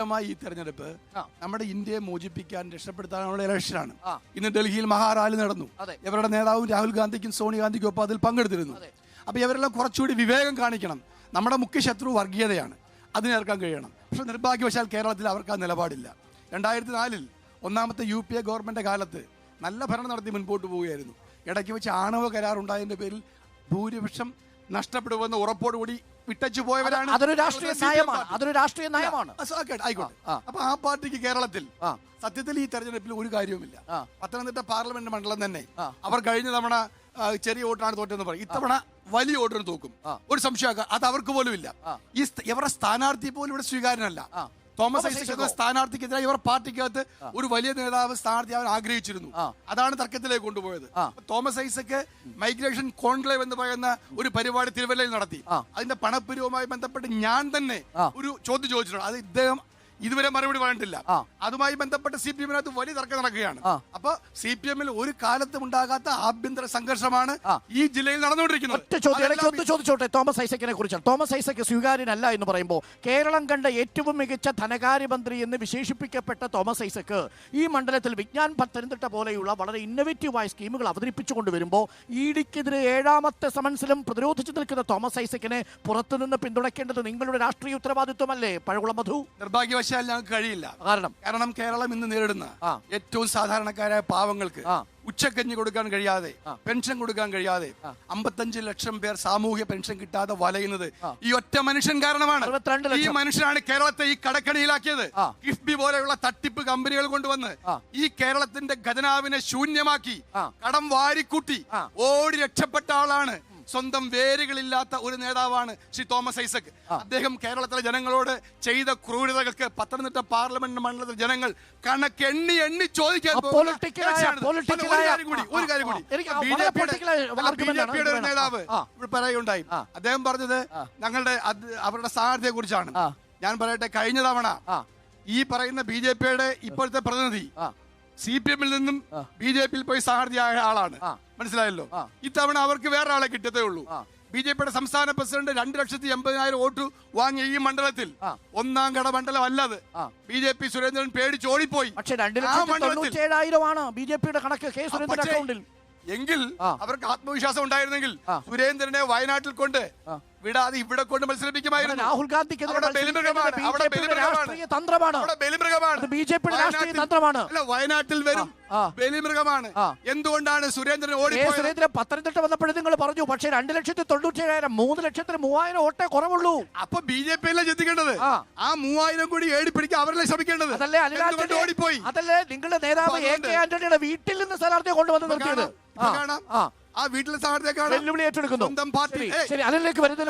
ഈ തെരഞ്ഞെടുപ്പ് നമ്മുടെ ഇന്ത്യയെ മോചിപ്പിക്കാൻ രക്ഷപ്പെടുത്താനുള്ള ഇലക്ഷനാണ്. ഇന്ന് ഡൽഹിയിൽ മഹാറാലി നടന്നു. ഇവരുടെ നേതാവും രാഹുൽ ഗാന്ധിക്കും സോണിയാഗാന്ധിക്കും ഒപ്പം അതിൽ പങ്കെടുത്തിരുന്നു. അപ്പൊ ഇവരെല്ലാം കുറച്ചുകൂടി വിവേകം കാണിക്കണം. നമ്മുടെ മുഖ്യ ശത്രു വർഗീയതയാണ്, അതിനേർക്കാൻ കഴിയണം. പക്ഷെ നിർഭാഗ്യവശാൽ കേരളത്തിൽ അവർക്ക് ആ നിലപാടില്ല. 2004 ഒന്നാമത്തെ UPA ഗവൺമെന്റ് കാലത്ത് നല്ല ഭരണം നടത്തി മുൻപോട്ട് പോവുകയായിരുന്നു. ഇടയ്ക്ക് വെച്ച് ആണവ കരാറുണ്ടായതിന്റെ പേരിൽ ഭൂരിപക്ഷം നഷ്ടപ്പെടുമെന്ന് ഉറപ്പോടുകൂടി വിട്ടച്ചു പോയവരാണ്. അതൊരു രാഷ്ട്രീയ നയമാണ്. ആയിക്കോട്ടെ. അപ്പൊ ആ പാർട്ടിക്ക് കേരളത്തിൽ സത്യത്തിൽ ഈ തെരഞ്ഞെടുപ്പിൽ ഒരു കാര്യവുമില്ല. പത്തനംതിട്ട പാർലമെന്റ് മണ്ഡലം തന്നെ അവർ കഴിഞ്ഞ തവണ ചെറിയ വോട്ടാണ് തോറ്റെന്ന് പറയും. ഇത്തവണ വലിയ വോട്ടിന് തോക്കും, ഒരു സംശയം. അത് അവർക്ക് പോലും ഇല്ല. ഈ ഇവരുടെ സ്ഥാനാർത്ഥി പോലും ഇവിടെ സ്വീകാര്യനല്ല. തോമസ് ഐസക് എന്ന സ്ഥാനാർത്ഥിക്കെതിരെ ഇവർ പാർട്ടിക്കകത്ത് ഒരു വലിയ നേതാവ് സ്ഥാനാർത്ഥി അവർ ആഗ്രഹിച്ചിരുന്നു. അതാണ് തർക്കത്തിലേക്ക് കൊണ്ടുപോയത്. തോമസ് ഐസക് മൈഗ്രേഷൻ കോൺക്ലേവ് എന്ന് പറയുന്ന ഒരു പരിപാടി തിരുവല്ലയിൽ നടത്തി. അതിന്റെ പണപ്പിരിവുമായി ബന്ധപ്പെട്ട് ഞാൻ തന്നെ ഒരു ചോദ്യം ചോദിച്ചിട്ടുണ്ട്. അത് ഇദ്ദേഹം ഇതുവരെ മറുപടി പറഞ്ഞിട്ടില്ല. അതുമായി ബന്ധപ്പെട്ട് CPM-നകത്ത് വലിയ തർക്കം നടക്കുകയാണ്. അപ്പൊ CPM-ൽ ഒരു കാലത്തും ഉണ്ടാകാത്ത ആഭ്യന്തര സംഘർഷമാണ് ഈ ജില്ലയിൽ നടന്നുകൊണ്ടിരിക്കുന്നത്. ചോദിച്ചോട്ടെ, തോമസ് ഐസക്കിനെ കുറിച്ചാണ്. തോമസ് ഐസക് സ്വീകാര്യനല്ല എന്ന് പറയുമ്പോൾ കേരളം കണ്ട ഏറ്റവും മികച്ച ധനകാര്യമന്ത്രി എന്ന് വിശേഷിപ്പിക്കപ്പെട്ട തോമസ് ഐസക് ഈ മണ്ഡലത്തിൽ വിജ്ഞാൻ പത്തനംതിട്ട പോലെയുള്ള വളരെ ഇന്നോവേറ്റീവായ സ്കീമുകൾ അവതരിപ്പിച്ചുകൊണ്ട് വരുമ്പോൾ ഇഡിക്കെതിരെ 7ാമത്തെ സമൻസിലും പ്രതിരോധിച്ചു നിൽക്കുന്ന തോമസ് ഐസക്കിനെ പുറത്തുനിന്ന് പിന്തുണയ്ക്കേണ്ടത് നിങ്ങളുടെ രാഷ്ട്രീയ ഉത്തരവാദിത്വമല്ലേ പഴകുളം മധു? നിർഭാഗ്യവശാൽ ഞങ്ങൾക്ക് കഴിയില്ല. കാരണം കേരളം ഇന്ന് നേരിടുന്ന ഏറ്റവും സാധാരണക്കാരായ പാവങ്ങൾക്ക് ഉച്ചക്കഞ്ഞി കൊടുക്കാൻ കഴിയാതെ, പെൻഷൻ കൊടുക്കാൻ കഴിയാതെ 55 ലക്ഷം പേർ സാമൂഹ്യ പെൻഷൻ കിട്ടാതെ വലയുന്നത് ഈ ഒറ്റ മനുഷ്യൻ കാരണമാണ്. ഈ മനുഷ്യനാണ് കേരളത്തെ ഈ കടക്കണിയിലാക്കിയത്. കിഫ്ബി പോലെയുള്ള തട്ടിപ്പ് കമ്പനികൾ കൊണ്ടുവന്ന് ഈ കേരളത്തിന്റെ ഖജനാവിനെ ശൂന്യമാക്കി കടം വാരിക്കൂട്ടി ഓടി രക്ഷപ്പെട്ട ആളാണ്. സ്വന്തം വേരുകളില്ലാത്ത ഒരു നേതാവാണ് ശ്രീ തോമസ് ഐസക്. അദ്ദേഹം കേരളത്തിലെ ജനങ്ങളോട് ചെയ്ത ക്രൂരതകൾക്ക് പത്തനംതിട്ട പാർലമെന്റ് മണ്ഡലത്തിലെ ജനങ്ങൾ കണക്ക് എണ്ണി ചോദിക്കാൻ BJP-യുടെ ഒരു നേതാവ് പറയുകയുണ്ടായി. അദ്ദേഹം പറഞ്ഞത് അവരുടെ സ്ഥാനാർത്ഥിയെ കുറിച്ചാണ്. ഞാൻ പറയട്ടെ, കഴിഞ്ഞ തവണ ഈ പറയുന്ന BJP-യുടെ ഇപ്പോഴത്തെ പ്രതിനിധി CPM-ൽ നിന്നും BJP-യിൽ പോയി സ്ഥാനാർത്ഥിയായ ആളാണ്. മനസ്സിലായല്ലോ. ഇത്തവണ അവർക്ക് വേറെ ആളെ കിട്ടത്തേ ഉള്ളൂ. BJP-യുടെ സംസ്ഥാന പ്രസിഡന്റ് 2,80,000 വോട്ട് വാങ്ങിയ ഈ മണ്ഡലത്തിൽ ഒന്നാം കട മണ്ഡലം അല്ലത്. BJP സുരേന്ദ്രൻ പേടിച്ച് ഓടിപ്പോയി. പക്ഷേ 2,97,000 BJP-യുടെ കണക്ക് കെ സുരേന്ദ്രൻ അക്കൗണ്ടിൽ. എങ്കിൽ അവർക്ക് ആത്മവിശ്വാസം ഉണ്ടായിരുന്നെങ്കിൽ സുരേന്ദ്രനെ വയനാട്ടിൽ കൊണ്ട് വിടാതെ ഇവിടെ കൊണ്ട് മത്സരിപ്പിക്കുമായിരുന്നു. രാഹുൽ ഗാന്ധിക്ക് വയനാട്ടിൽ വരും ബലിമൃഗമാണ്. എന്തുകൊണ്ടാണ് സുരേന്ദ്രൻ ഓടിപ്പോയത്? സുരേന്ദ്രൻ പത്തനംതിട്ട വന്നപ്പോഴും നിങ്ങൾ പറഞ്ഞു, പക്ഷേ 2,97,000 3,03,000 വോട്ടേ കുറവുള്ളൂ. അപ്പൊ BJP-യിലെ ചിന്തിക്കേണ്ടത് ആ 3,000 കൂടി ഏടിപ്പിടിക്കാൻ അവരല്ലേ ശ്രമിക്കേണ്ടത്. ഓടിപ്പോയി. അതല്ലേ നിങ്ങളുടെ നേതാവ് AK ആന്റണിയുടെ വീട്ടിൽ നിന്ന് സ്ഥാനാർത്ഥിയെ കൊണ്ടുവന്ന് നിർത്തിയത്? ആ വീട്ടിലെ സ്ഥാനാർത്ഥിയെ വെല്ലുവിളി ഏറ്റെടുക്കുന്നു. ശരി, അതിലേക്ക് വരുന്നതിന്